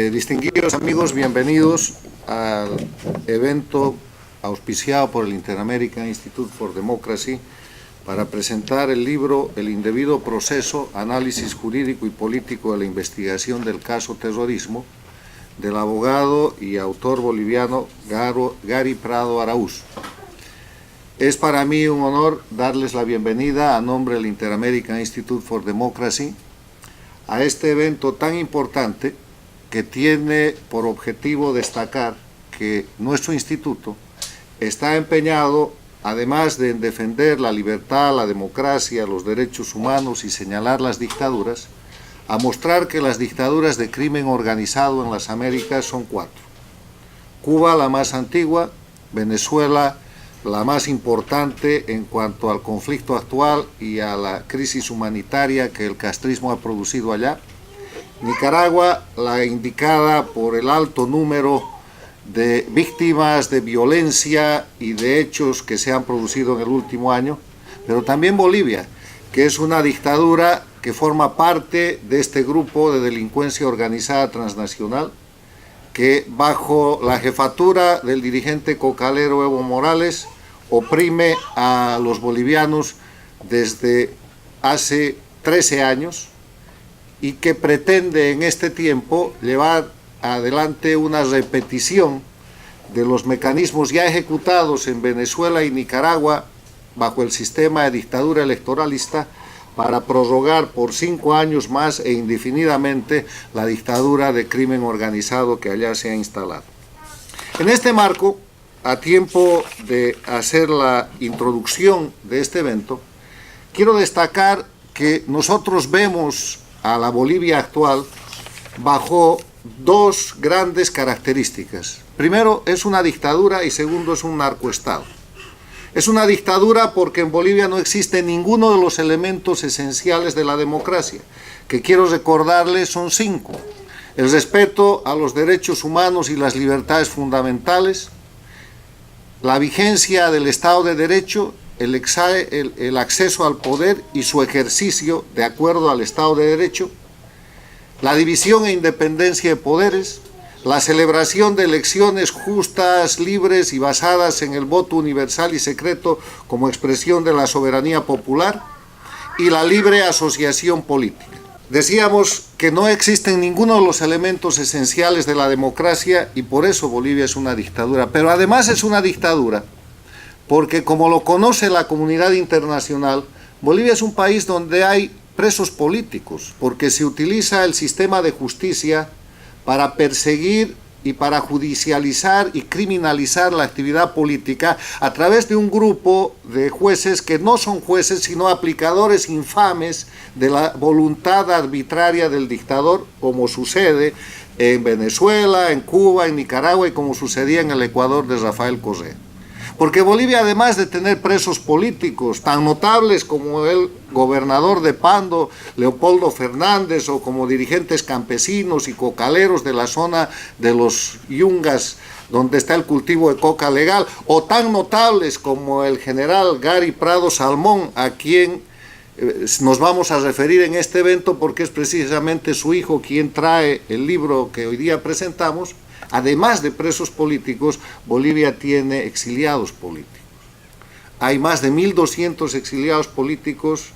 Distinguidos amigos, bienvenidos al evento auspiciado por el Inter-American Institute for Democracy para presentar el libro El indebido proceso, análisis jurídico y político de la investigación del caso terrorismo, del abogado y autor boliviano Gary Prado Araúz. Es para mí un honor darles la bienvenida a nombre del Inter-American Institute for Democracy a este evento tan importante que tiene por objetivo destacar que nuestro instituto está empeñado, además de en defender la libertad, la democracia, los derechos humanos y señalar las dictaduras, a mostrar que las dictaduras de crimen organizado en las Américas son 4. Cuba, la más antigua; Venezuela, la más importante en cuanto al conflicto actual y a la crisis humanitaria que el castrismo ha producido allá; Nicaragua, la indicada por el alto número de víctimas de violencia y de hechos que se han producido en el último año, pero también Bolivia, que es una dictadura que forma parte de este grupo de delincuencia organizada transnacional, que bajo la jefatura del dirigente cocalero Evo Morales oprime a los bolivianos desde hace 13 años y que pretende en este tiempo llevar adelante una repetición de los mecanismos ya ejecutados en Venezuela y Nicaragua bajo el sistema de dictadura electoralista para prorrogar por 5 años más e indefinidamente la dictadura de crimen organizado que allá se ha instalado. En este marco, a tiempo de hacer la introducción de este evento, quiero destacar que nosotros vemos a la Bolivia actual bajo 2 grandes características. Primero, es una dictadura y segundo, es un narcoestado. Es una dictadura porque en Bolivia no existe ninguno de los elementos esenciales de la democracia, que quiero recordarles son 5. El respeto a los derechos humanos y las libertades fundamentales, la vigencia del Estado de Derecho, el acceso al poder y su ejercicio de acuerdo al Estado de Derecho, la división e independencia de poderes, la celebración de elecciones justas, libres y basadas en el voto universal y secreto como expresión de la soberanía popular, y la libre asociación política. Decíamos que no existen ninguno de los elementos esenciales de la democracia y por eso Bolivia es una dictadura, pero además es una dictadura porque, como lo conoce la comunidad internacional, Bolivia es un país donde hay presos políticos, porque se utiliza el sistema de justicia para perseguir y para judicializar y criminalizar la actividad política a través de un grupo de jueces que no son jueces, sino aplicadores infames de la voluntad arbitraria del dictador, como sucede en Venezuela, en Cuba, en Nicaragua y como sucedía en el Ecuador de Rafael Correa. Porque Bolivia, además de tener presos políticos tan notables como el gobernador de Pando, Leopoldo Fernández, o como dirigentes campesinos y cocaleros de la zona de los Yungas, donde está el cultivo de coca legal, o tan notables como el general Gary Prado Salmón, a quien nos vamos a referir en este evento porque es precisamente su hijo quien trae el libro que hoy día presentamos. Además de presos políticos, Bolivia tiene exiliados políticos. Hay más de 1.200 exiliados políticos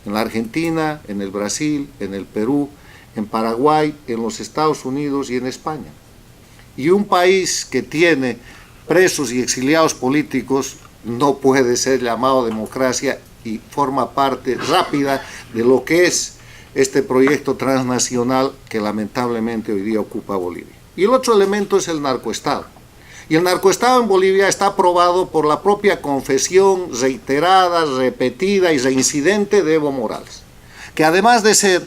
en la Argentina, en el Brasil, en el Perú, en Paraguay, en los Estados Unidos y en España. Y un país que tiene presos y exiliados políticos no puede ser llamado democracia y forma parte rápida de lo que es este proyecto transnacional que lamentablemente hoy día ocupa Bolivia. Y el otro elemento es el narcoestado. Y el narcoestado en Bolivia está aprobado por la propia confesión reiterada, repetida y reincidente de Evo Morales, que además de ser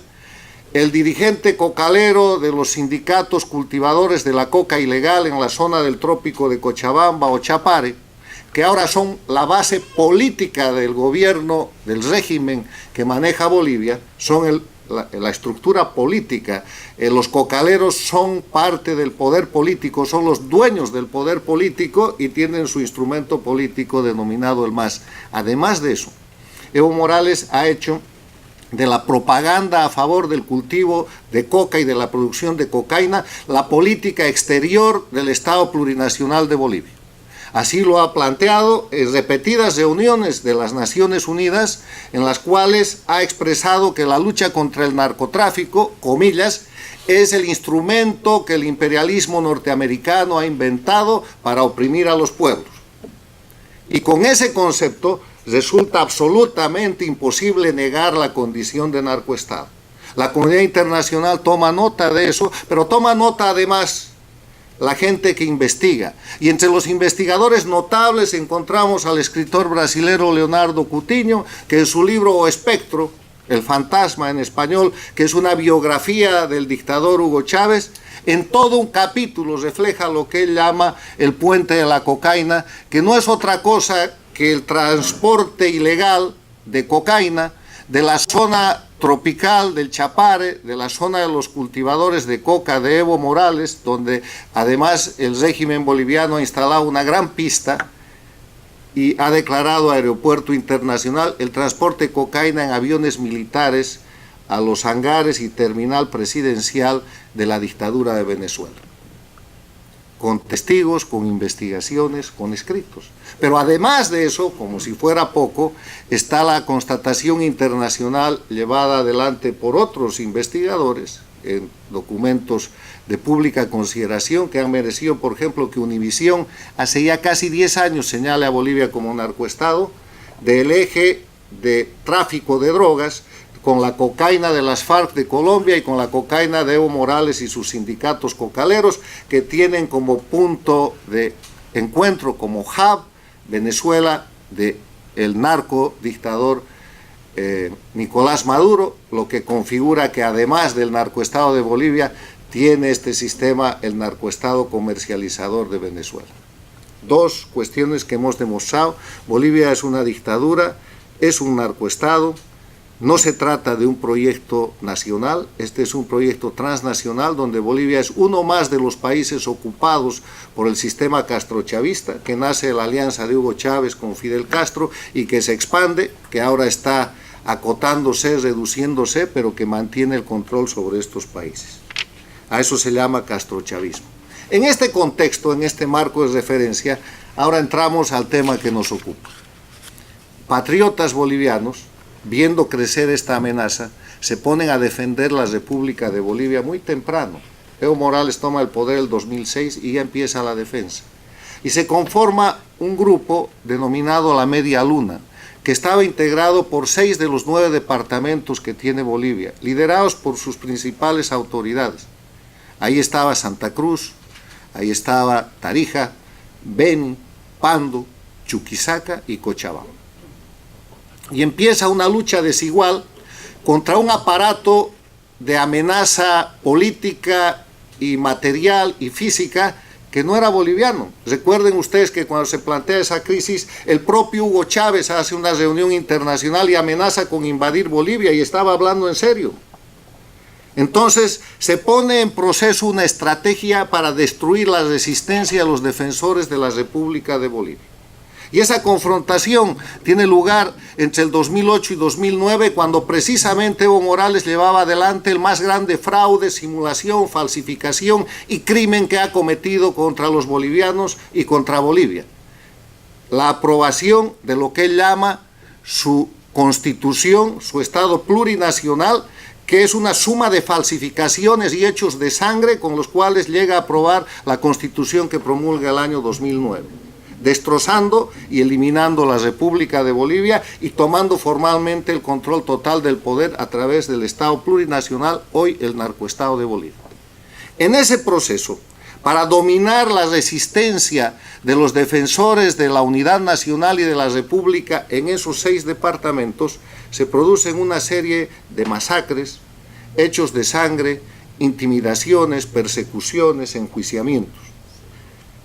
el dirigente cocalero de los sindicatos cultivadores de la coca ilegal en la zona del trópico de Cochabamba o Chapare, que ahora son la base política del gobierno, del régimen que maneja Bolivia, son la estructura política. Los cocaleros son parte del poder político, son los dueños del poder político y tienen su instrumento político denominado el MAS. Además de eso, Evo Morales ha hecho de la propaganda a favor del cultivo de coca y de la producción de cocaína, la política exterior del Estado Plurinacional de Bolivia. Así lo ha planteado en repetidas reuniones de las Naciones Unidas, en las cuales ha expresado que la lucha contra el narcotráfico, comillas, es el instrumento que el imperialismo norteamericano ha inventado para oprimir a los pueblos. Y con ese concepto resulta absolutamente imposible negar la condición de narcoestado. La comunidad internacional toma nota de eso, pero toma nota además la gente que investiga. Y entre los investigadores notables encontramos al escritor brasilero Leonardo Coutinho, que en su libro O Espectro, El Fantasma en español, que es una biografía del dictador Hugo Chávez, en todo un capítulo refleja lo que él llama el puente de la cocaína, que no es otra cosa que el transporte ilegal de cocaína de la zona tropical del Chapare, de la zona de los cultivadores de coca de Evo Morales, donde además el régimen boliviano ha instalado una gran pista y ha declarado aeropuerto internacional el transporte de cocaína en aviones militares a los hangares y terminal presidencial de la dictadura de Venezuela, con testigos, con investigaciones, con escritos. Pero además de eso, como si fuera poco, está la constatación internacional llevada adelante por otros investigadores en documentos de pública consideración que han merecido, por ejemplo, que Univisión hace ya casi 10 años señale a Bolivia como narcoestado, del eje de tráfico de drogas, con la cocaína de las FARC de Colombia y con la cocaína de Evo Morales y sus sindicatos cocaleros, que tienen como punto de encuentro, como hub, Venezuela, de el narco dictador Nicolás Maduro, lo que configura que además del narcoestado de Bolivia, tiene este sistema el narcoestado comercializador de Venezuela. Dos cuestiones que hemos demostrado: Bolivia es una dictadura, es un narcoestado. No se trata de un proyecto nacional, este es un proyecto transnacional donde Bolivia es uno más de los países ocupados por el sistema castrochavista, que nace de la alianza de Hugo Chávez con Fidel Castro y que se expande, que ahora está acotándose, reduciéndose, pero que mantiene el control sobre estos países. A eso se llama castrochavismo. En este contexto, en este marco de referencia, ahora entramos al tema que nos ocupa. Patriotas bolivianos, viendo crecer esta amenaza, se ponen a defender la República de Bolivia muy temprano. Evo Morales toma el poder en el 2006 y ya empieza la defensa. Y se conforma un grupo denominado la Media Luna, que estaba integrado por 6 de los 9 departamentos que tiene Bolivia, liderados por sus principales autoridades. Ahí estaba Santa Cruz, ahí estaba Tarija, Beni, Pando, Chuquisaca y Cochabamba. Y empieza una lucha desigual contra un aparato de amenaza política y material y física que no era boliviano. Recuerden ustedes que cuando se plantea esa crisis, el propio Hugo Chávez hace una reunión internacional y amenaza con invadir Bolivia, y estaba hablando en serio. Entonces se pone en proceso una estrategia para destruir la resistencia de los defensores de la República de Bolivia. Y esa confrontación tiene lugar entre el 2008 y 2009, cuando precisamente Evo Morales llevaba adelante el más grande fraude, simulación, falsificación y crimen que ha cometido contra los bolivianos y contra Bolivia. La aprobación de lo que él llama su constitución, su Estado plurinacional, que es una suma de falsificaciones y hechos de sangre con los cuales llega a aprobar la constitución que promulga el año 2009. Destrozando y eliminando la República de Bolivia y tomando formalmente el control total del poder a través del Estado plurinacional, hoy el narcoestado de Bolivia. En ese proceso, para dominar la resistencia de los defensores de la unidad nacional y de la República en esos 6 departamentos, se producen una serie de masacres, hechos de sangre, intimidaciones, persecuciones, enjuiciamientos.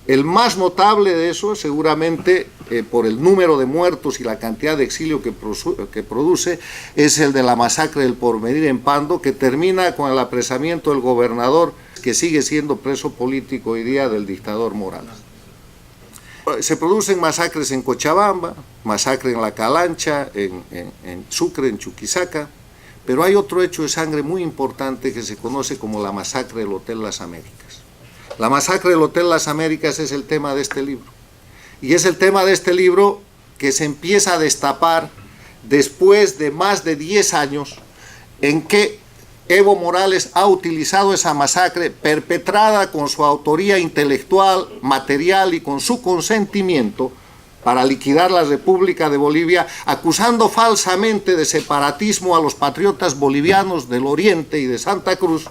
El más notable de eso, seguramente por el número de muertos y la cantidad de exilio que produce, es el de la masacre del Porvenir en Pando, que termina con el apresamiento del gobernador, que sigue siendo preso político hoy día, del dictador Morales. Se producen masacres en Cochabamba, masacre en La Calancha, en Sucre, en Chuquisaca, Pero hay otro hecho de sangre muy importante que se conoce como la masacre del Hotel Las Américas. La masacre del Hotel Las Américas es el tema de este libro. Y es el tema de este libro que se empieza a destapar después de más de 10 años en que Evo Morales ha utilizado esa masacre perpetrada con su autoría intelectual, material y con su consentimiento para liquidar la República de Bolivia, acusando falsamente de separatismo a los patriotas bolivianos del Oriente y de Santa Cruz,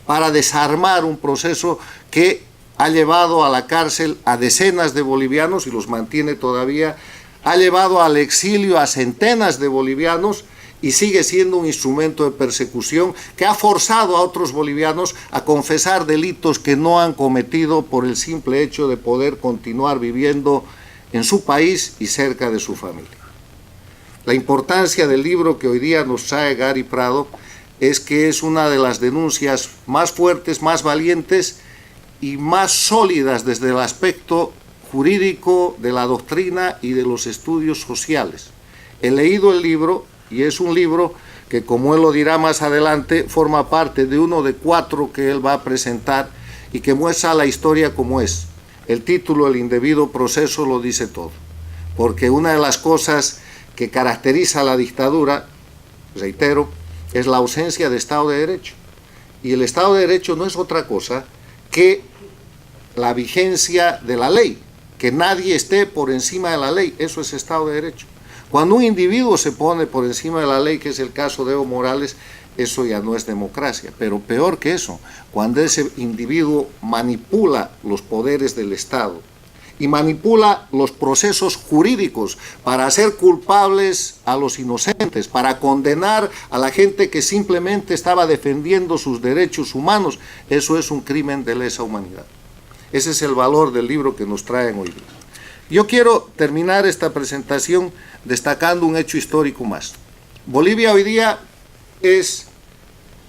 para desarmar un proceso que ha llevado a la cárcel a decenas de bolivianos y los mantiene todavía, ha llevado al exilio a centenas de bolivianos y sigue siendo un instrumento de persecución que ha forzado a otros bolivianos a confesar delitos que no han cometido por el simple hecho de poder continuar viviendo en su país y cerca de su familia. La importancia del libro que hoy día nos trae Gary Prado es que es una de las denuncias más fuertes, más valientes y más sólidas desde el aspecto jurídico de la doctrina y de los estudios sociales. He leído el libro y es un libro que, como él lo dirá más adelante, forma parte de uno de 4 que él va a presentar y que muestra la historia como es. El título, El indebido proceso, lo dice todo, porque una de las cosas que caracteriza a la dictadura, reitero, es la ausencia de Estado de Derecho. Y el Estado de Derecho no es otra cosa que la vigencia de la ley, que nadie esté por encima de la ley, eso es Estado de Derecho. Cuando un individuo se pone por encima de la ley, que es el caso de Evo Morales, eso ya no es democracia. Pero peor que eso, cuando ese individuo manipula los poderes del Estado y manipula los procesos jurídicos para hacer culpables a los inocentes, para condenar a la gente que simplemente estaba defendiendo sus derechos humanos, eso es un crimen de lesa humanidad. Ese es el valor del libro que nos traen hoy día. Yo quiero terminar esta presentación destacando un hecho histórico más. Bolivia hoy día es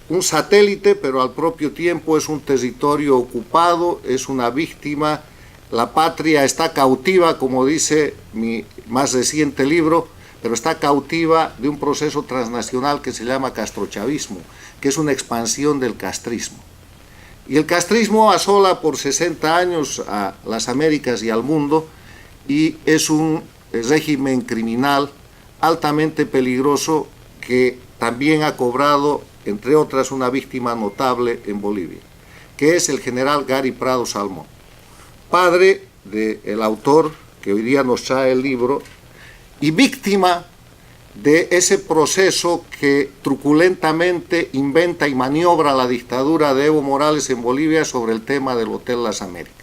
un satélite, pero al propio tiempo es un territorio ocupado, es una víctima. La patria está cautiva, como dice mi más reciente libro, pero está cautiva de un proceso transnacional que se llama castrochavismo, que es una expansión del castrismo. Y el castrismo asola por 60 años a las Américas y al mundo, y es un régimen criminal altamente peligroso que también ha cobrado, entre otras, una víctima notable en Bolivia, que es el general Gary Prado Salmón, padre del autor que hoy día nos trae el libro y víctima de ese proceso que truculentamente inventa y maniobra la dictadura de Evo Morales en Bolivia sobre el tema del Hotel Las Américas.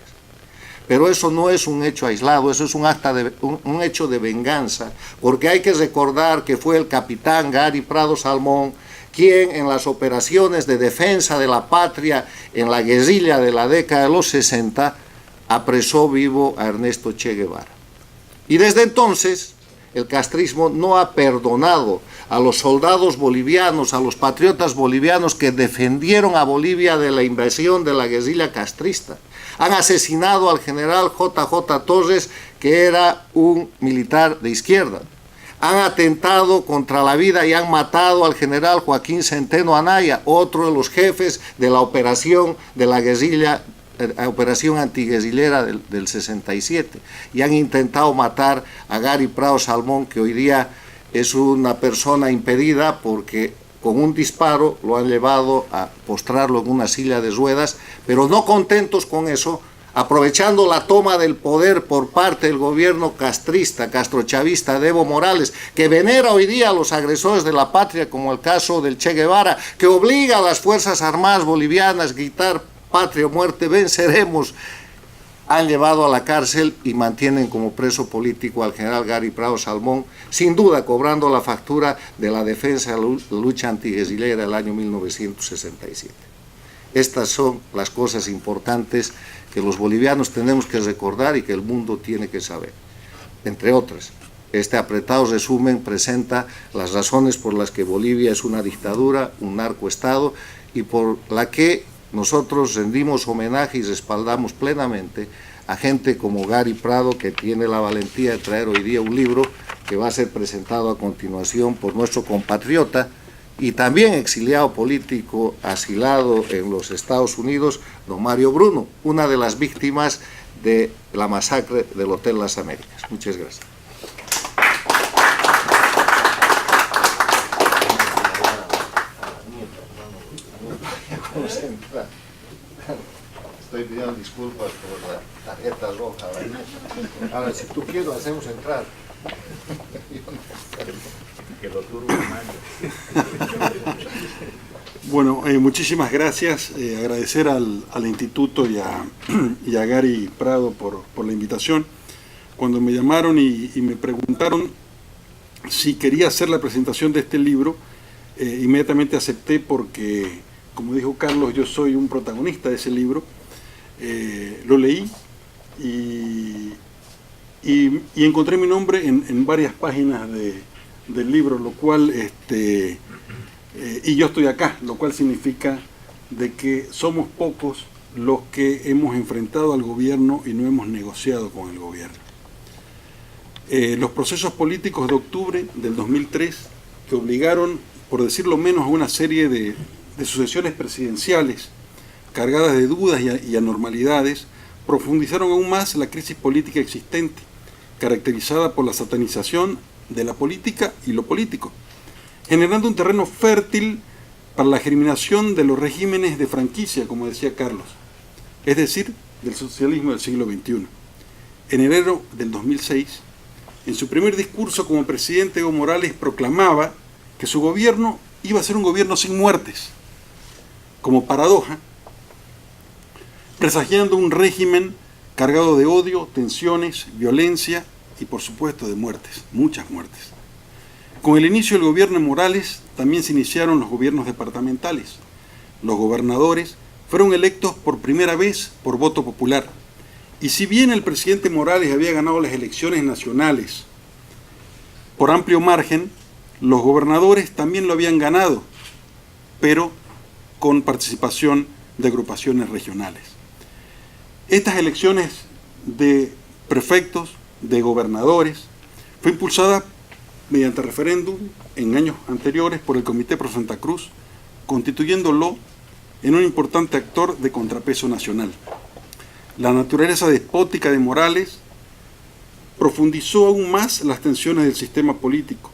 Pero eso no es un hecho aislado, eso es un hecho de venganza, porque hay que recordar que fue el capitán Gary Prado Salmón quien en las operaciones de defensa de la patria en la guerrilla de la década de los 60 apresó vivo a Ernesto Che Guevara. Y desde entonces el castrismo no ha perdonado a los soldados bolivianos, a los patriotas bolivianos que defendieron a Bolivia de la invasión de la guerrilla castrista. Han asesinado al general J.J. Torres, que era un militar de izquierda. Han atentado contra la vida y han matado al general Joaquín Centeno Anaya, otro de los jefes de la operación de la guerrilla, operación antiguerrillera del 67. Y han intentado matar a Gary Prado Salmón, que hoy día es una persona impedida porque con un disparo lo han llevado a postrarlo en una silla de ruedas, pero no contentos con eso, aprovechando la toma del poder por parte del gobierno castrista, castrochavista de Evo Morales, que venera hoy día a los agresores de la patria, como el caso del Che Guevara, que obliga a las Fuerzas Armadas bolivianas a gritar patria o muerte, venceremos, han llevado a la cárcel y mantienen como preso político al general Gary Prado Salmón, sin duda cobrando la factura de la defensa de la lucha antiguerrillera del año 1967. Estas son las cosas importantes que los bolivianos tenemos que recordar y que el mundo tiene que saber. Entre otras, este apretado resumen presenta las razones por las que Bolivia es una dictadura, un narcoestado, y por la que nosotros rendimos homenaje y respaldamos plenamente a gente como Gary Prado, que tiene la valentía de traer hoy día un libro que va a ser presentado a continuación por nuestro compatriota, y también exiliado político asilado en los Estados Unidos, don Mario Bruno, una de las víctimas de la masacre del Hotel Las Américas. Muchas gracias. Estoy pidiendo disculpas por la tarjeta roja. Ahora, si tú quieres, lo hacemos entrar. Que lo turbe Bueno, muchísimas gracias. Agradecer al instituto y a Gary Prado por la invitación. Cuando me llamaron y me preguntaron si quería hacer la presentación de este libro, inmediatamente acepté porque, como dijo Carlos, yo soy un protagonista de ese libro. Lo leí y encontré mi nombre en varias páginas del libro, lo cual, y yo estoy acá, lo cual significa de que somos pocos los que hemos enfrentado al gobierno y no hemos negociado con el gobierno. Los procesos políticos de octubre del 2003, que obligaron, por decirlo menos, a una serie de sucesiones presidenciales cargadas de dudas y anormalidades, profundizaron aún más la crisis política existente, caracterizada por la satanización de la política y lo político, generando un terreno fértil para la germinación de los regímenes de franquicia, como decía Carlos, es decir, del socialismo del siglo XXI. En enero del 2006, en su primer discurso como presidente, Evo Morales proclamaba que su gobierno iba a ser un gobierno sin muertes, como paradoja, presagiando un régimen cargado de odio, tensiones, violencia y, por supuesto, de muertes, muchas muertes. Con el inicio del gobierno de Morales también se iniciaron los gobiernos departamentales. Los gobernadores fueron electos por primera vez por voto popular. Y si bien el presidente Morales había ganado las elecciones nacionales por amplio margen, los gobernadores también lo habían ganado, pero con participación de agrupaciones regionales. Estas elecciones de prefectos, de gobernadores, fue impulsada mediante referéndum en años anteriores por el Comité Pro Santa Cruz, constituyéndolo en un importante actor de contrapeso nacional. La naturaleza despótica de Morales profundizó aún más las tensiones del sistema político,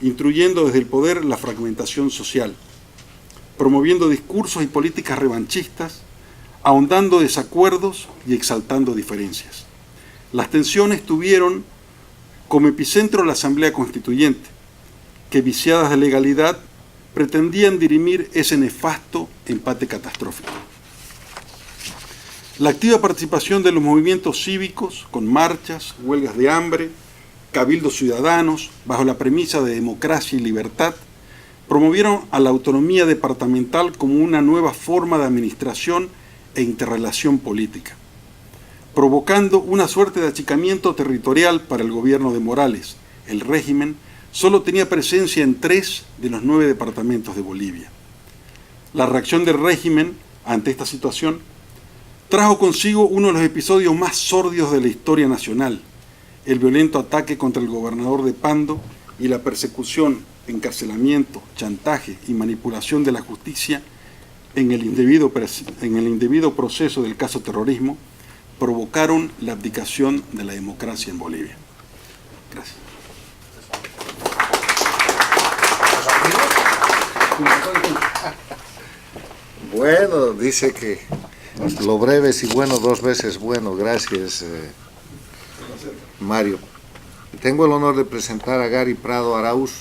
instruyendo desde el poder la fragmentación social, promoviendo discursos y políticas revanchistas, ahondando desacuerdos y exaltando diferencias. Las tensiones tuvieron como epicentro la Asamblea Constituyente, que, viciadas de legalidad, pretendían dirimir ese nefasto empate catastrófico. La activa participación de los movimientos cívicos, con marchas, huelgas de hambre, cabildos ciudadanos, bajo la premisa de democracia y libertad, promovieron a la autonomía departamental como una nueva forma de administración e interrelación política, provocando una suerte de achicamiento territorial para el gobierno de Morales. El régimen solo tenía presencia en 3 de los 9 departamentos de Bolivia. La reacción del régimen ante esta situación trajo consigo uno de los episodios más sórdidos de la historia nacional, el violento ataque contra el gobernador de Pando y la persecución, encarcelamiento, chantaje y manipulación de la justicia en el indebido proceso del caso terrorismo, provocaron la abdicación de la democracia en Bolivia. Gracias. Bueno, dice que lo breve es y bueno, 2 veces bueno. Gracias, Mario. Tengo el honor de presentar a Gary Prado Arauz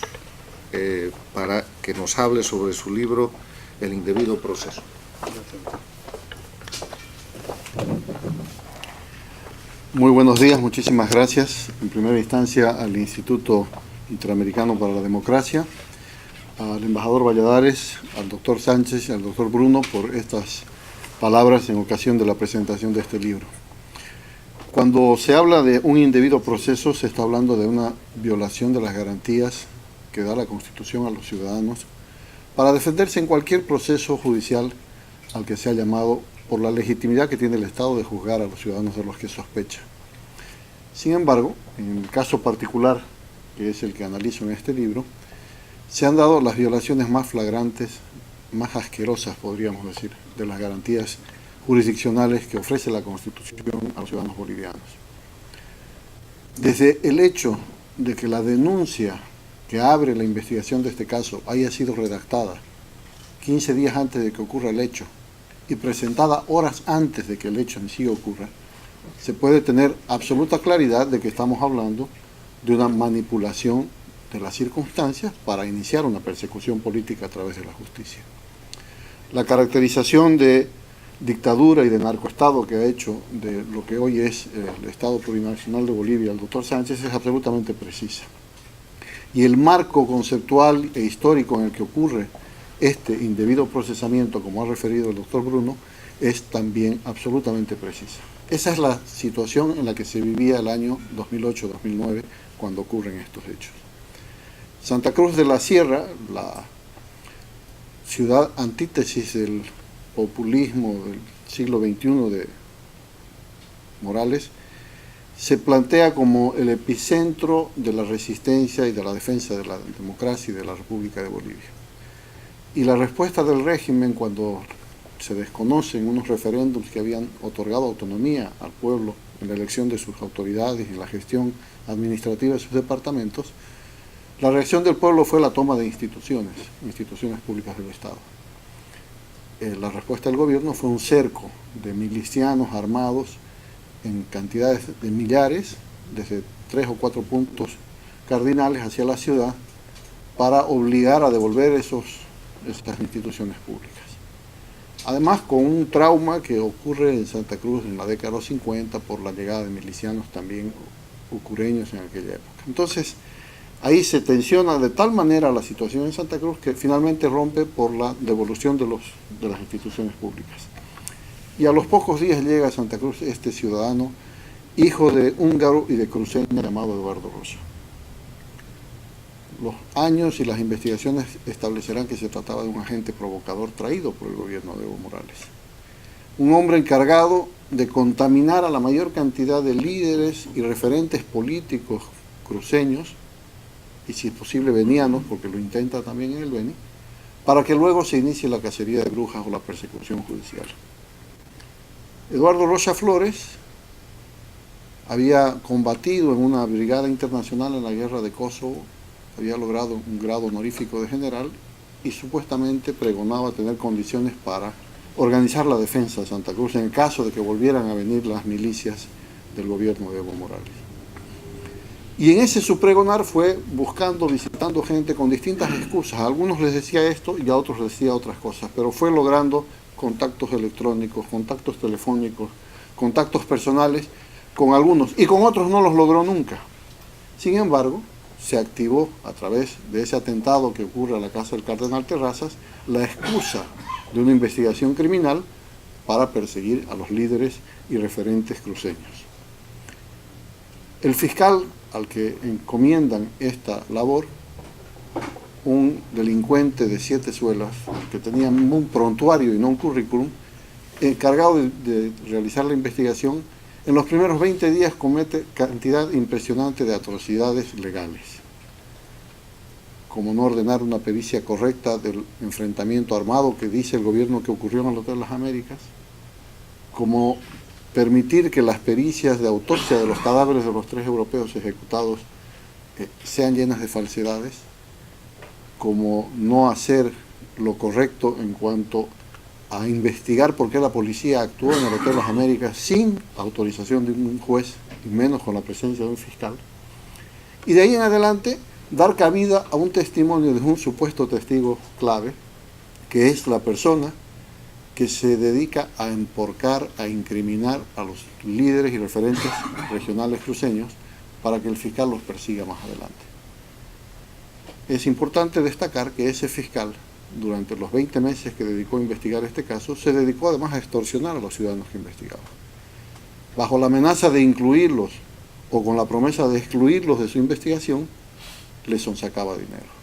para que nos hable sobre su libro El indebido proceso. Muy buenos días, muchísimas gracias. En primera instancia al Instituto Interamericano para la Democracia, al embajador Valladares, al doctor Sánchez y al doctor Bruno por estas palabras en ocasión de la presentación de este libro. Cuando se habla de un indebido proceso, se está hablando de una violación de las garantías que da la Constitución a los ciudadanos para defenderse en cualquier proceso judicial al que sea llamado, por la legitimidad que tiene el Estado de juzgar a los ciudadanos de los que sospecha. Sin embargo, en el caso particular, que es el que analizo en este libro, se han dado las violaciones más flagrantes, más asquerosas, podríamos decir, de las garantías jurisdiccionales que ofrece la Constitución a los ciudadanos bolivianos. Desde el hecho de que la denuncia que abre la investigación de este caso haya sido redactada 15 días antes de que ocurra el hecho y presentada horas antes de que el hecho en sí ocurra, se puede tener absoluta claridad de que estamos hablando de una manipulación de las circunstancias para iniciar una persecución política a través de la justicia. La caracterización de dictadura y de narcoestado que ha hecho de lo que hoy es el Estado Plurinacional de Bolivia el doctor Sánchez es absolutamente precisa. Y el marco conceptual e histórico en el que ocurre este indebido procesamiento, como ha referido el doctor Bruno, es también absolutamente precisa. Esa es la situación en la que se vivía el año 2008-2009 cuando ocurren estos hechos. Santa Cruz de la Sierra, la ciudad antítesis del populismo del siglo XXI de Morales, se plantea como el epicentro de la resistencia y de la defensa de la democracia y de la República de Bolivia. Y la respuesta del régimen cuando se desconocen unos referéndums que habían otorgado autonomía al pueblo en la elección de sus autoridades y en la gestión administrativa de sus departamentos, la reacción del pueblo fue la toma de instituciones públicas del Estado. La respuesta del gobierno fue un cerco de milicianos armados en cantidades de millares, desde 3 o 4 puntos cardinales hacia la ciudad, para obligar a devolver estas instituciones públicas. Además, con un trauma que ocurre en Santa Cruz en la década de los 50 por la llegada de milicianos también ucureños en aquella época. Entonces, ahí se tensiona de tal manera la situación en Santa Cruz que finalmente rompe por la devolución de las instituciones públicas. Y a los pocos días llega a Santa Cruz este ciudadano, hijo de húngaro y de cruceño llamado Eduardo Rocha. Los años y las investigaciones establecerán que se trataba de un agente provocador traído por el gobierno de Evo Morales. Un hombre encargado de contaminar a la mayor cantidad de líderes y referentes políticos cruceños, y si es posible venianos, porque lo intenta también en el Beni, para que luego se inicie la cacería de brujas o la persecución judicial. Eduardo Rocha Flores había combatido en una brigada internacional en la guerra de Kosovo, había logrado un grado honorífico de general y supuestamente pregonaba tener condiciones para organizar la defensa de Santa Cruz en el caso de que volvieran a venir las milicias del gobierno de Evo Morales. Y en ese su pregonar fue buscando, visitando gente con distintas excusas. A algunos les decía esto y a otros les decía otras cosas, pero fue logrando contactos electrónicos, contactos telefónicos, contactos personales con algunos y con otros no los logró nunca. Sin embargo, se activó a través de ese atentado que ocurre a la casa del cardenal Terrazas la excusa de una investigación criminal para perseguir a los líderes y referentes cruceños. El fiscal al que encomiendan esta labor, un delincuente de 7 suelas que tenía un prontuario y no un currículum, encargado de realizar la investigación, en los primeros 20 días comete cantidad impresionante de atrocidades legales, como no ordenar una pericia correcta del enfrentamiento armado que dice el gobierno que ocurrió en el Hotel Las Américas, como permitir que las pericias de autopsia de los cadáveres de los 3 europeos ejecutados sean llenas de falsedades, como no hacer lo correcto en cuanto a investigar por qué la policía actuó en el Hotel Las Américas sin autorización de un juez y menos con la presencia de un fiscal. Y de ahí en adelante dar cabida a un testimonio de un supuesto testigo clave, que es la persona que se dedica a emporcar, a incriminar a los líderes y referentes regionales cruceños para que el fiscal los persiga más adelante. Es importante destacar que ese fiscal, durante los 20 meses que dedicó a investigar este caso, se dedicó además a extorsionar a los ciudadanos que investigaba. Bajo la amenaza de incluirlos o con la promesa de excluirlos de su investigación, les sonsacaba dinero.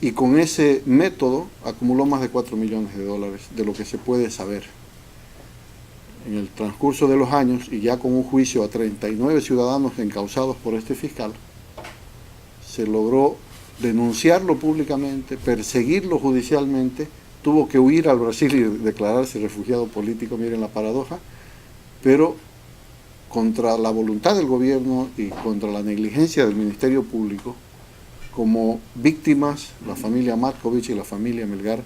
Y con ese método acumuló más de $4 millones, de lo que se puede saber. En el transcurso de los años, y ya con un juicio a 39 ciudadanos encausados por este fiscal, se logró denunciarlo públicamente, perseguirlo judicialmente, tuvo que huir al Brasil y declararse refugiado político, miren la paradoja, pero contra la voluntad del gobierno y contra la negligencia del Ministerio Público, como víctimas, la familia Matkovic y la familia Melgar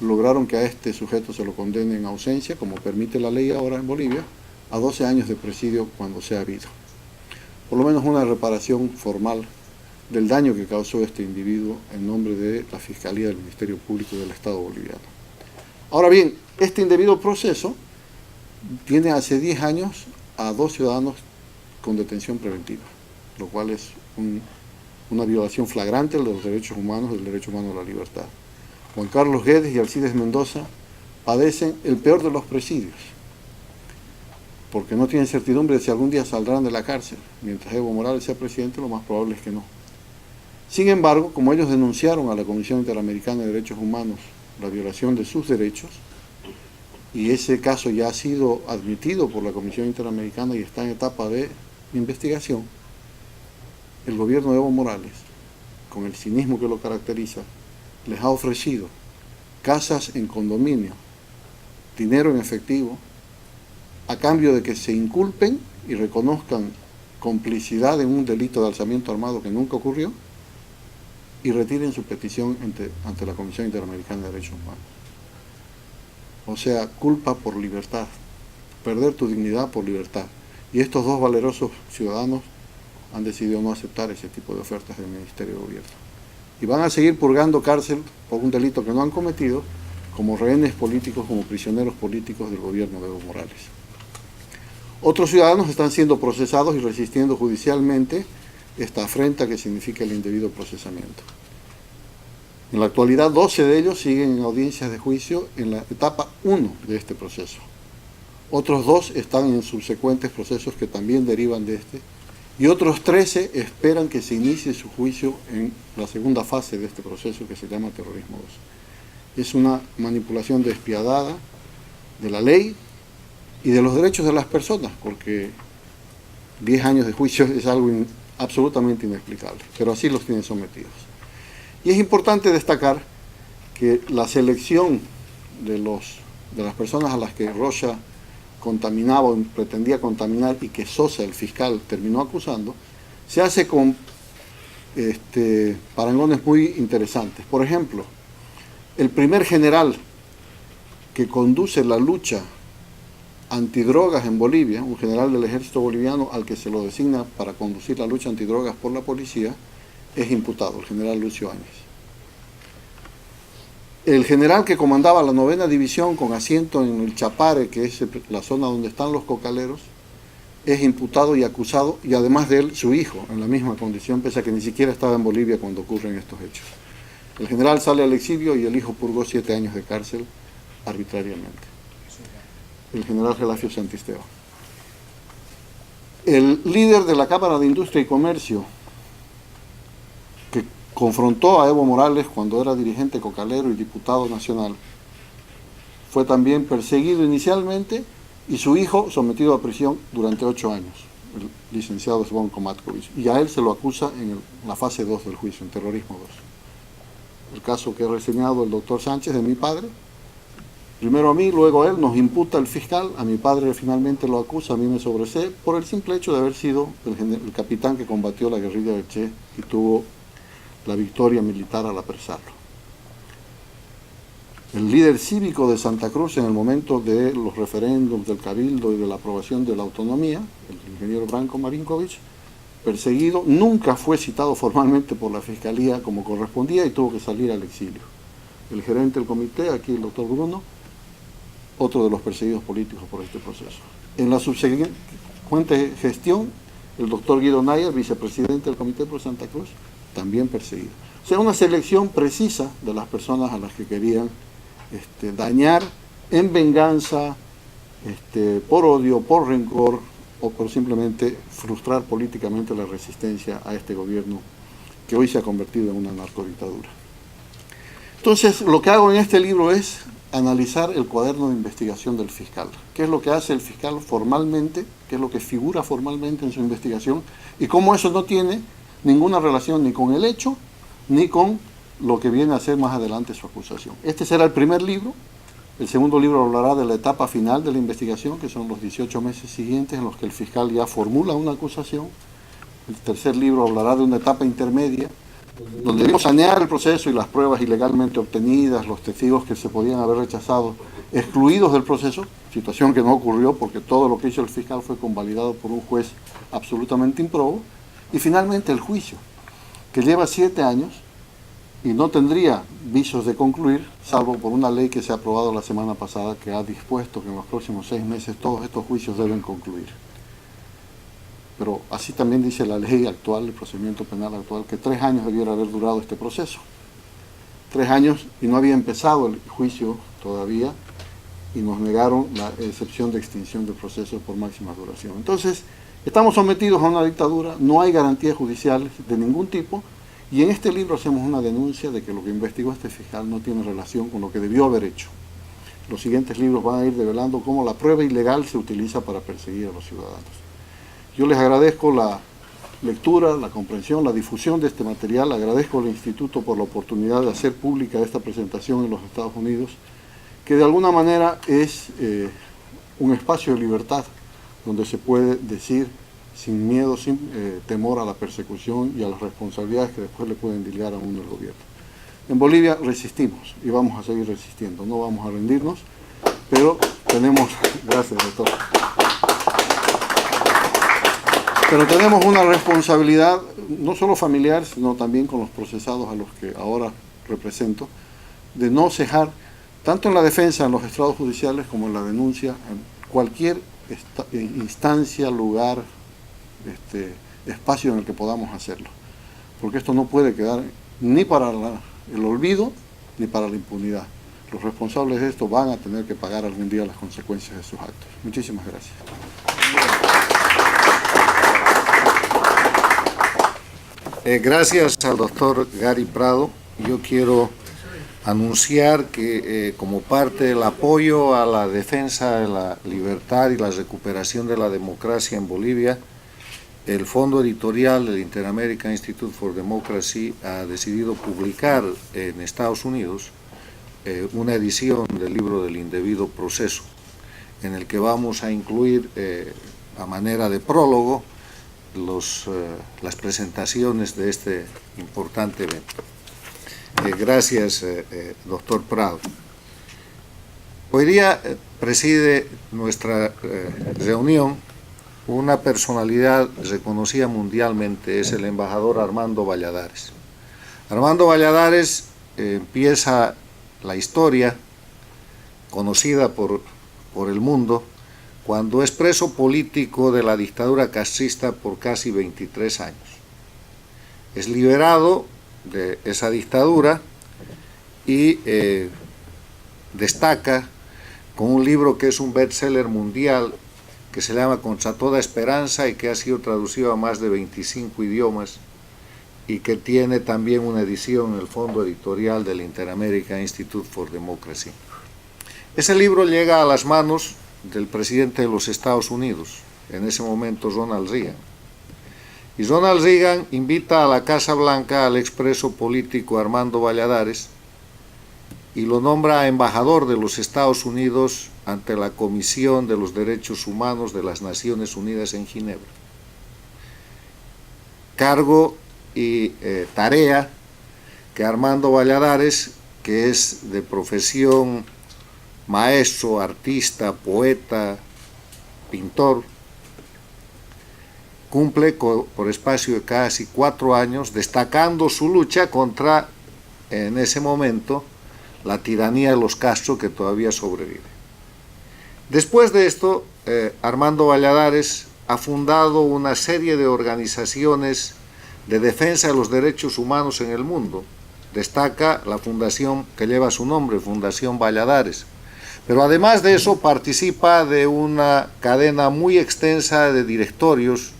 lograron que a este sujeto se lo condene en ausencia, como permite la ley ahora en Bolivia, a 12 años de presidio cuando sea habido. Por lo menos una reparación formal del daño que causó este individuo en nombre de la Fiscalía del Ministerio Público del Estado boliviano. Ahora bien, este indebido proceso tiene hace 10 años a 2 ciudadanos con detención preventiva, lo cual es una violación flagrante de los derechos humanos, del derecho humano a la libertad. Juan Carlos Guedes y Alcides Mendoza padecen el peor de los presidios, porque no tienen certidumbre de si algún día saldrán de la cárcel. Mientras Evo Morales sea presidente, lo más probable es que no. Sin embargo, como ellos denunciaron a la Comisión Interamericana de Derechos Humanos la violación de sus derechos, y ese caso ya ha sido admitido por la Comisión Interamericana y está en etapa de investigación, el gobierno de Evo Morales, con el cinismo que lo caracteriza, les ha ofrecido casas en condominio, dinero en efectivo, a cambio de que se inculpen y reconozcan complicidad en un delito de alzamiento armado que nunca ocurrió y retiren su petición ante la Comisión Interamericana de Derechos Humanos. O sea, culpa por libertad, perder tu dignidad por libertad. Y estos dos valerosos ciudadanos han decidido no aceptar ese tipo de ofertas del Ministerio de Gobierno. Y van a seguir purgando cárcel por un delito que no han cometido, como rehenes políticos, como prisioneros políticos del gobierno de Evo Morales. Otros ciudadanos están siendo procesados y resistiendo judicialmente esta afrenta que significa el indebido procesamiento. En la actualidad, 12 de ellos siguen en audiencias de juicio en la etapa 1 de este proceso. Otros 2 están en subsecuentes procesos que también derivan de este, y otros 13 esperan que se inicie su juicio en la segunda fase de este proceso que se llama Terrorismo 2. Es una manipulación despiadada de la ley y de los derechos de las personas, porque 10 años de juicio es algo absolutamente inexplicable, pero así los tienen sometidos. Y es importante destacar que la selección de las personas a las que Rocha contaminaba o pretendía contaminar y que Sosa, el fiscal, terminó acusando, se hace con parangones muy interesantes. Por ejemplo, el primer general que conduce la lucha antidrogas en Bolivia, un general del ejército boliviano al que se lo designa para conducir la lucha antidrogas por la policía, es imputado, el general Lucio Áñez. El general que comandaba la 9ª división con asiento en el Chapare, que es la zona donde están los cocaleros, es imputado y acusado, y además de él, su hijo, en la misma condición, pese a que ni siquiera estaba en Bolivia cuando ocurren estos hechos. El general sale al exilio y el hijo purgó 7 años de cárcel arbitrariamente. El general Gelafio Santisteban. El líder de la Cámara de Industria y Comercio, que confrontó a Evo Morales cuando era dirigente cocalero y diputado nacional, fue también perseguido inicialmente y su hijo sometido a prisión durante 8 años, el licenciado Zvonko Matkovic, y a él se lo acusa en la fase 2 del juicio, en Terrorismo 2. El caso que ha reseñado el doctor Sánchez de mi padre, primero a mí, luego a él, nos imputa el fiscal, a mi padre finalmente lo acusa, a mí me sobresee, por el simple hecho de haber sido el capitán que combatió la guerrilla del Che y tuvo la victoria militar al apresarlo. El líder cívico de Santa Cruz en el momento de los referéndums del Cabildo y de la aprobación de la autonomía, el ingeniero Branko Marinkovic, perseguido, nunca fue citado formalmente por la Fiscalía como correspondía y tuvo que salir al exilio. El gerente del comité, aquí el doctor Bruno, otro de los perseguidos políticos por este proceso. En la subsecuente gestión, el doctor Guido Nayer, vicepresidente del Comité por Santa Cruz, también perseguido. O sea, una selección precisa de las personas a las que querían dañar en venganza, por odio, por rencor, o por simplemente frustrar políticamente la resistencia a este gobierno que hoy se ha convertido en una narcodictadura. Entonces, lo que hago en este libro es analizar el cuaderno de investigación del fiscal. ¿Qué es lo que hace el fiscal formalmente? ¿Qué es lo que figura formalmente en su investigación? Y cómo eso no tiene ninguna relación ni con el hecho, ni con lo que viene a ser más adelante su acusación. Este será el primer libro. El segundo libro hablará de la etapa final de la investigación, que son los 18 meses siguientes en los que el fiscal ya formula una acusación. El tercer libro hablará de una etapa intermedia, donde debemos sanear el proceso y las pruebas ilegalmente obtenidas, los testigos que se podían haber rechazado, excluidos del proceso, situación que no ocurrió porque todo lo que hizo el fiscal fue convalidado por un juez absolutamente improbo. Y finalmente el juicio, que lleva 7 años y no tendría visos de concluir, salvo por una ley que se ha aprobado la semana pasada que ha dispuesto que en los próximos 6 meses todos estos juicios deben concluir. Pero así también dice la ley actual, el procedimiento penal actual, que 3 años debiera haber durado este proceso. 3 años y no había empezado el juicio todavía y nos negaron la excepción de extinción del proceso por máxima duración. Entonces, estamos sometidos a una dictadura, no hay garantías judiciales de ningún tipo, y en este libro hacemos una denuncia de que lo que investigó este fiscal no tiene relación con lo que debió haber hecho. Los siguientes libros van a ir develando cómo la prueba ilegal se utiliza para perseguir a los ciudadanos. Yo les agradezco la lectura, la comprensión, la difusión de este material. Agradezco al Instituto por la oportunidad de hacer pública esta presentación en los Estados Unidos, que de alguna manera es un espacio de libertad, donde se puede decir sin miedo, sin temor a la persecución y a las responsabilidades que después le pueden delegar a uno el gobierno. En Bolivia resistimos y vamos a seguir resistiendo, no vamos a rendirnos, pero tenemos, gracias doctor, pero tenemos una responsabilidad no solo familiar, sino también con los procesados a los que ahora represento, de no cejar tanto en la defensa en los estrados judiciales como en la denuncia en cualquier instancia, lugar, espacio en el que podamos hacerlo, porque esto no puede quedar ni para el olvido ni para la impunidad. Los responsables de esto van a tener que pagar algún día las consecuencias de sus actos. Muchísimas gracias. Gracias al doctor Gary Prado. Yo quiero anunciar que como parte del apoyo a la defensa de la libertad y la recuperación de la democracia en Bolivia, el fondo editorial del Inter-American Institute for Democracy ha decidido publicar en Estados Unidos una edición del libro del indebido proceso, en el que vamos a incluir a manera de prólogo las presentaciones de este importante evento. Gracias, doctor Prado. Hoy día preside nuestra reunión una personalidad reconocida mundialmente, es el embajador Armando Valladares. Armando Valladares empieza la historia conocida por el mundo cuando es preso político de la dictadura castrista por casi 23 años. Es liberado de esa dictadura y destaca con un libro que es un bestseller mundial que se llama Contra toda esperanza y que ha sido traducido a más de 25 idiomas y que tiene también una edición en el fondo editorial del Inter-American Institute for Democracy. Ese libro llega a las manos del presidente de los Estados Unidos, en ese momento Ronald Reagan. Y Ronald Reagan invita a la Casa Blanca al expreso político Armando Valladares y lo nombra embajador de los Estados Unidos ante la Comisión de los Derechos Humanos de las Naciones Unidas en Ginebra. Cargo y tarea que Armando Valladares, que es de profesión maestro, artista, poeta, pintor, cumple por espacio de casi 4 años, destacando su lucha contra, en ese momento, la tiranía de los Castro que todavía sobrevive. Después de esto, Armando Valladares ha fundado una serie de organizaciones de defensa de los derechos humanos en el mundo. Destaca la fundación que lleva su nombre, Fundación Valladares. Pero además de eso participa de una cadena muy extensa de directorios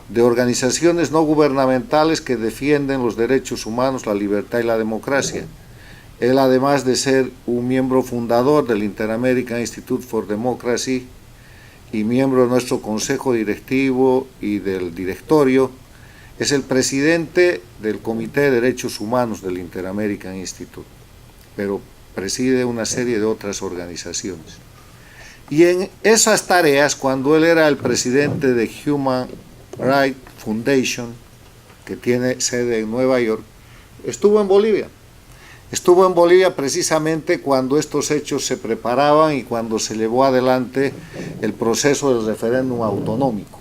de organizaciones no gubernamentales que defienden los derechos humanos, la libertad y la democracia. Él, además de ser un miembro fundador del Inter-American Institute for Democracy y miembro de nuestro consejo directivo y del directorio, Es el presidente del Comité de Derechos Humanos del Inter-American Institute, pero preside una serie de otras organizaciones. Y en esas tareas, cuando él era el presidente de Human Rights Foundation, que tiene sede en Nueva York, estuvo en Bolivia. Estuvo en Bolivia precisamente cuando estos hechos se preparaban y cuando se llevó adelante el proceso del referéndum autonómico.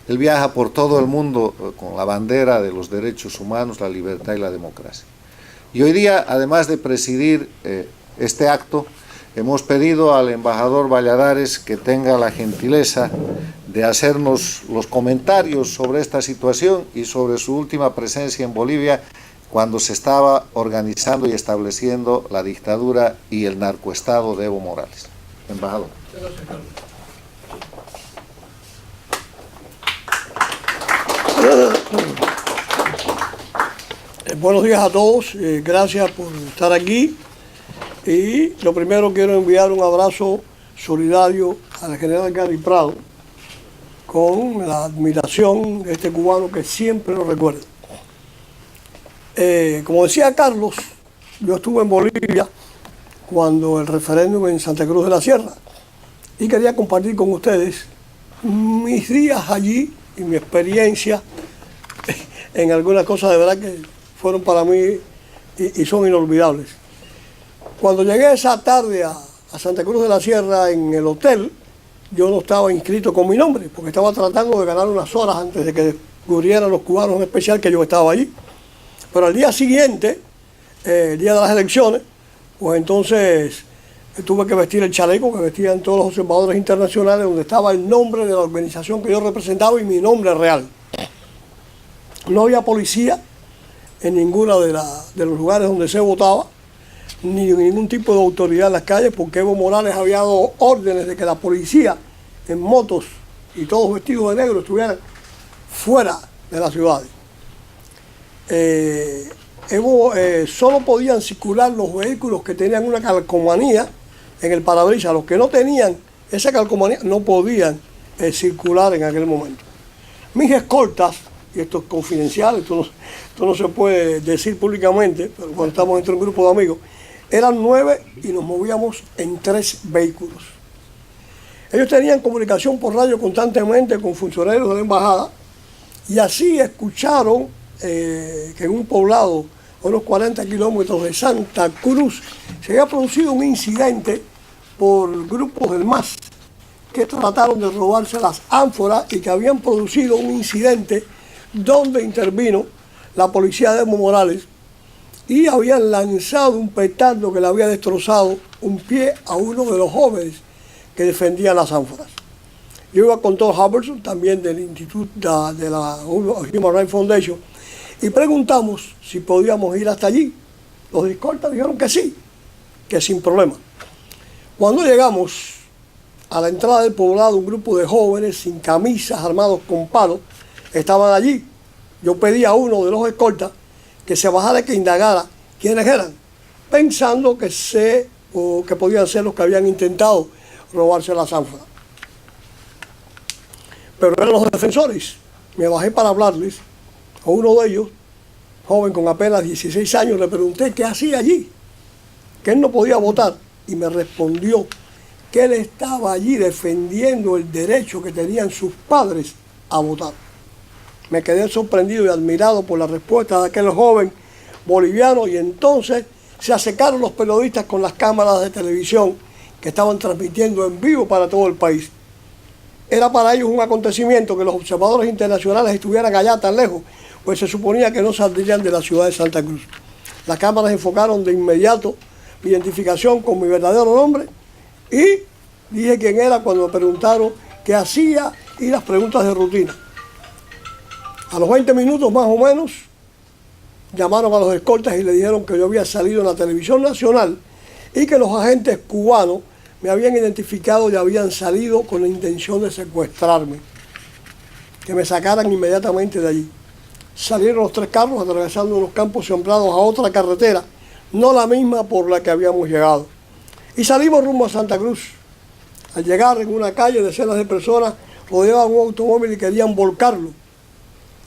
Él viaja por todo el mundo con la bandera de los derechos humanos, la libertad y la democracia. Y hoy día, además de presidir este acto, hemos pedido al embajador Valladares que tenga la gentileza de hacernos los comentarios sobre esta situación y sobre su última presencia en Bolivia cuando se estaba organizando y estableciendo la dictadura y el narcoestado de Evo Morales. Embajador. Buenos días a todos, gracias por estar aquí. Y lo primero, quiero enviar un abrazo solidario al general Gary Prado con la admiración de este cubano que siempre lo recuerda. Como decía Carlos, yo estuve en Bolivia cuando el referéndum en Santa Cruz de la Sierra y quería compartir con ustedes mis días allí y mi experiencia en algunas cosas de verdad que fueron para mí y son inolvidables. Cuando llegué esa tarde a Santa Cruz de la Sierra en el hotel, yo no estaba inscrito con mi nombre, porque estaba tratando de ganar unas horas antes de que descubrieran los cubanos en especial que yo estaba allí. Pero al día siguiente, el día de las elecciones, pues entonces tuve que vestir el chaleco que vestían todos los observadores internacionales, donde estaba el nombre de la organización que yo representaba y mi nombre real. No había policía en ninguno de los lugares donde se votaba, ni ningún tipo de autoridad en las calles, porque Evo Morales había dado órdenes de que la policía en motos y todos vestidos de negro estuvieran fuera de las ciudades. Solo podían circular los vehículos que tenían una calcomanía en el parabrisas. Los que no tenían esa calcomanía no podían circular en aquel momento. Mis escoltas, y esto es confidencial, esto no se puede decir públicamente, pero cuando estamos entre un grupo de amigos, eran 9 y nos movíamos en 3 vehículos. Ellos tenían comunicación por radio constantemente con funcionarios de la embajada y así escucharon que en un poblado a unos 40 kilómetros de Santa Cruz se había producido un incidente por grupos del MAS que trataron de robarse las ánforas y que habían producido un incidente donde intervino la policía de Evo Morales y habían lanzado un petardo que le había destrozado un pie a uno de los jóvenes que defendían las ánforas. Yo iba con Tom Hubbardson, también del Instituto de la Human Rights Foundation, y preguntamos si podíamos ir hasta allí. Los escoltas dijeron que sí, que sin problema. Cuando llegamos a la entrada del poblado, un grupo de jóvenes sin camisas, armados con palos, estaban allí. Yo pedí a uno de los escoltas que se bajara y que indagara quiénes eran, pensando que podían ser los que habían intentado robarse las ánforas. Pero eran los defensores. Me bajé para hablarles. A uno de ellos, joven con apenas 16 años, le pregunté qué hacía allí, que él no podía votar, y me respondió que él estaba allí defendiendo el derecho que tenían sus padres a votar. Me quedé sorprendido y admirado por la respuesta de aquel joven boliviano, y entonces se acercaron los periodistas con las cámaras de televisión que estaban transmitiendo en vivo para todo el país. Era para ellos un acontecimiento que los observadores internacionales estuvieran allá tan lejos, pues se suponía que no saldrían de la ciudad de Santa Cruz. Las cámaras enfocaron de inmediato mi identificación con mi verdadero nombre y dije quién era cuando me preguntaron qué hacía y las preguntas de rutina. A los 20 minutos más o menos llamaron a los escoltas y le dijeron que yo había salido en la televisión nacional y que los agentes cubanos me habían identificado y habían salido con la intención de secuestrarme, que me sacaran inmediatamente de allí. Salieron los 3 carros atravesando unos campos sembrados a otra carretera, no la misma por la que habíamos llegado. Y salimos rumbo a Santa Cruz. Al llegar en una calle, decenas de personas rodeaban un automóvil y querían volcarlo.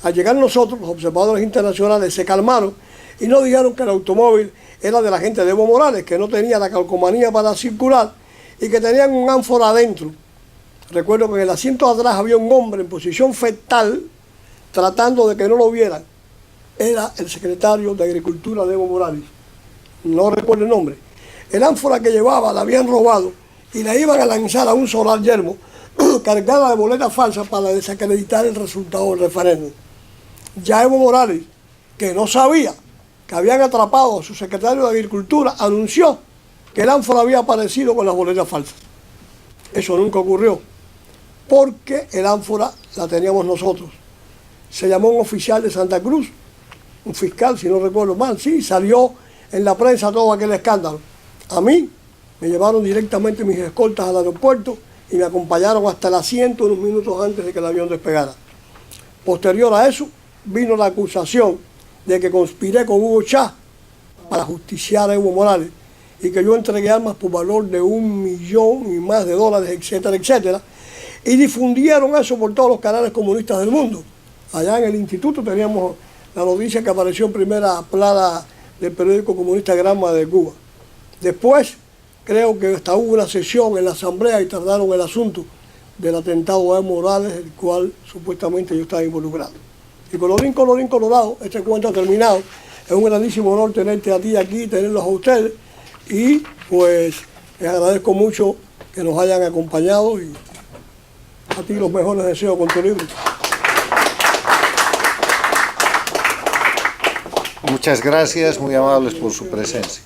Al llegar nosotros, los observadores internacionales se calmaron y nos dijeron que el automóvil era de la gente de Evo Morales, que no tenía la calcomanía para circular y que tenían un ánfora adentro. Recuerdo que en el asiento de atrás había un hombre en posición fetal tratando de que no lo vieran. Era el secretario de Agricultura de Evo Morales. No recuerdo el nombre. El ánfora que llevaba la habían robado y la iban a lanzar a un solar yermo cargada de boletas falsas para desacreditar el resultado del referéndum. Ya Evo Morales, que no sabía que habían atrapado a su secretario de Agricultura, anunció que el ánfora había aparecido con las boletas falsas. Eso nunca ocurrió, porque el ánfora la teníamos nosotros. Se llamó un oficial de Santa Cruz, un fiscal, si no recuerdo mal, sí, salió en la prensa todo aquel escándalo. A mí me llevaron directamente mis escoltas al aeropuerto y me acompañaron hasta el asiento unos minutos antes de que el avión despegara. Posterior a eso, vino la acusación de que conspiré con Hugo Chávez para justiciar a Evo Morales y que yo entregué armas por valor de $1 millón y más de dólares, etcétera, etcétera, y difundieron eso por todos los canales comunistas del mundo. Allá en el instituto teníamos la noticia que apareció en primera plana del periódico comunista Granma de Cuba. Después, creo que hasta hubo una sesión en la asamblea y tardaron el asunto del atentado a Evo Morales, el cual supuestamente yo estaba involucrado. Y colorín colorado, este cuento ha terminado. Es un grandísimo honor tenerte a ti aquí, tenerlos a ustedes. Y pues les agradezco mucho que nos hayan acompañado y a ti los mejores deseos con tu libro. Muchas gracias, muy amables por su presencia.